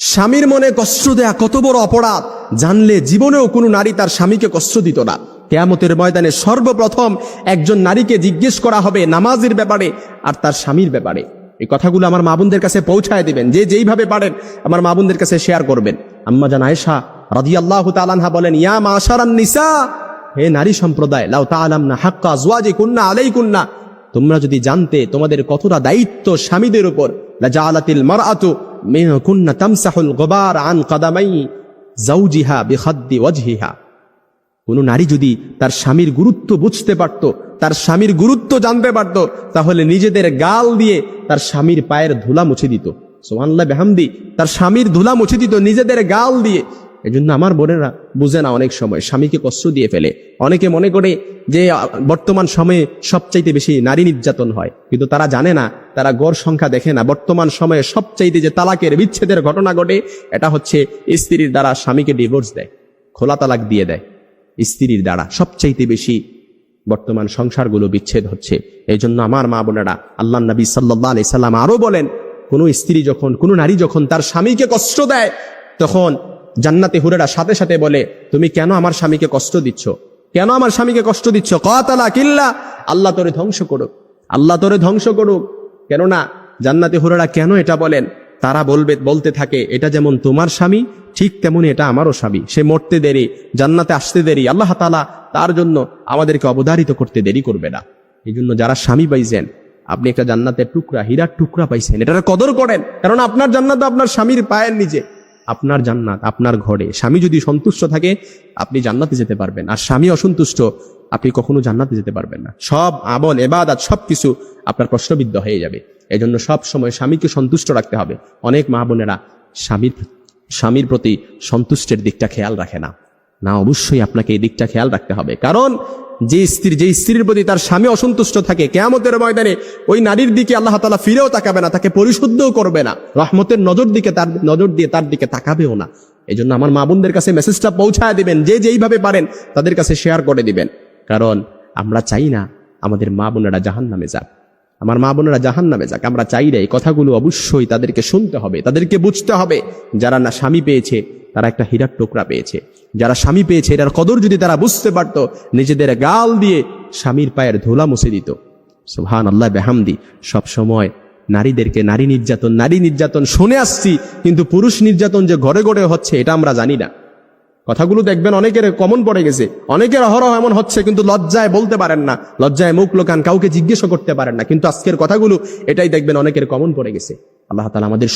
স্বামীর মনে কষ্ট দেয়া কত বড় অপরাধ জানলে জীবনেও কোনো নারী তার স্বামীকে কষ্ট দিত না। কিয়ামতের ময়দানে সর্বপ্রথম একজন নারীকে জিজ্ঞেস করা হবে নামাজের ব্যাপারে আর তার স্বামীর ব্যাপারে। এই কথাগুলো আমার মা বোনদের কাছে পৌঁছায় দিবেন, যে যেইভাবে পারেন আমার মা বোনদের কাছে শেয়ার করবেন। আম্মা জান আয়েশা রাদিয়াল্লাহু তাআলা আনহা বলেন, ইয়া মাশারান নিসা, হে নারী সম্প্রদায়, লাউ তাআলামনা হাক্কা আজওয়াজিকুন্না আলাইকুন্না, তোমরা যদি জানতে তোমাদের কতটা দায়িত্ব স্বামীদের উপর, লাজালাতিল মারআতু মিনকুন্না তামসাহুল গুবার আন কদামাই যাওজিহা বিখাদ্দি ওয়াজহিহা। কোন নারী যদি তার স্বামীর গুরুত্ব বুঝতে পারত, তার স্বামীর গুরুত্ব জানতে পারত, তাহলে নিজেদের গাল দিয়ে তার স্বামীর পায়ের ধুলা মুছে দিত। সুবহানাল্লাহ বিহামদি, তার স্বামীর ধুলা মুছে দিত নিজেদের গাল দিয়ে। এজন্য আমার বোনেরা বুঝে না, অনেক সময় স্বামীকে কষ্ট দিয়ে ফেলে। অনেকে মনে করে যে বর্তমান সময়ে সবচাইতে বেশি নারী নির্যাতন হয়, কিন্তু তারা জানে না, তারা গড় সংখ্যা দেখে না। বর্তমান সময়ে সবচাইতে যে তালাকের বিচ্ছেদের ঘটনা ঘটে, এটা হচ্ছে স্ত্রীর দ্বারা স্বামীকে ডিভোর্স দেয়, খোলা তালাক দিয়ে দেয়। স্ত্রীর দ্বারা সবচাইতে বেশি বর্তমান সংসারগুলো বিচ্ছেদ হচ্ছে। এই জন্য আমার মা বোনেরা, আল্লাহ নবী সাল্লাল্লাহু আলাইহি সাল্লাম আরো বলেন, কোন স্ত্রী যখন, কোন নারী যখন তার স্বামীকে কষ্ট দেয়, তখন জান্নাতে হুরেরা সাথে সাথে বলে, তুমি কেন আমার স্বামীকে কষ্ট দিচ্ছ, কেন আমার স্বামীকে কষ্ট দিচ্ছ? কাতালাকিল্লাহ, আল্লাহ তোরে ধ্বংস করুক, আল্লাহ তোরে ধ্বংস করুক। কেননা জান্নাতে হুরেরা কেন এটা বলেন? তারা বলতে থাকে, এটা যেমন তোমার স্বামী, ঠিক তেমনি এটা আমারও স্বামী। সে মরতে দেরি, জান্নাতে আসতে দেরি, আল্লাহ তাআলা তার জন্য আমাদেরকে অবধারিত করতে দেরি করবে না। এই জন্য যারা স্বামী পাইছেন, আপনি একটা জান্নাতের টুকরা, হীরার টুকরা পাইছেন, এটার কদর করেন। কারণ আপনার জান্নাত আপনার স্বামীর পায়ের নিচে, আপনার জান্নাত আপনার ঘরে। স্বামী যদি সন্তুষ্ট থাকে আপনি জান্নাতে যেতে পারবেন, আর স্বামী অসন্তুষ্ট আপনি কখনো জান্নাতে যেতে পারবেন না। সব আমল ইবাদত সবকিছু আপনার প্রশ্নবিদ্ধ হয়ে যাবে। এই জন্য সব সময় স্বামীকে সন্তুষ্ট রাখতে হবে। অনেক মা বোনেরা স্বামীর প্রতি সন্তুষ্টের দিকটা খেয়াল রাখে না। না, অবশ্যই আপনাকে এই দিকটা খেয়াল রাখতে হবে। কারণ যে স্ত্রীর প্রতি তার স্বামী অসন্তুষ্ট থাকে, কিয়ামতের ময়দানে ওই নারীর দিকে আল্লাহ তাআলা ফিরেও তাকাবে না, তাকে পরিশুদ্ধও করবে না, রহমতের নজর দিয়ে তার দিকে তাকাবেও না। এই জন্য আমার মা বোনদের কাছে মেসেজটা পৌঁছায় দিবেন, যে যেইভাবে পারেন তাদের কাছে শেয়ার করে দিবেন। কারণ আমরা চাই না আমাদের মা বোনেরা জাহান্নামে যাক, আমার মা বোনেরা জাহান্নামে যাক। আমরা চাই না। এই কথাগুলো অবশ্যই তাদেরকে শুনতে হবে, তাদেরকে বুঝতে হবে। যারা না স্বামী পেয়েছে তারা একটা হীরার টুকরা পেয়েছে। যারা স্বামী পেয়েছে এটার কদর যদি তারা বুঝতে পারত, নিজেদের গাল দিয়ে স্বামীর পায়ের ধুলা মুছে দিত। সুবহানাল্লাহ বিহামদি। সব সময় নারীদেরকে নারী নির্যাতন শুনে আসছি, কিন্তু পুরুষ নির্যাতন যে ঘরে ঘরে হচ্ছে এটা আমরা জানি না। কথাগুলো দেখবেন অনেকের কমন পড়ে গেছে, অনেকের অহরহ এমন হচ্ছে, কিন্তু লজ্জায় বলতে পারেন না, লজ্জায় মুখ লোকান, কাউকে জিজ্ঞেস করতে পারেন না। কিন্তু আজকের কথাগুলো এটাই দেখবেন অনেকের কমন পড়ে গেছে। আল্লাহ তাআলা আমাদের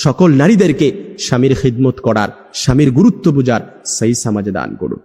সকল নারীদেরকে স্বামীর খিদমত করার, স্বামীর গুরুত্ব বুঝার সহি সমাজ দান করুন।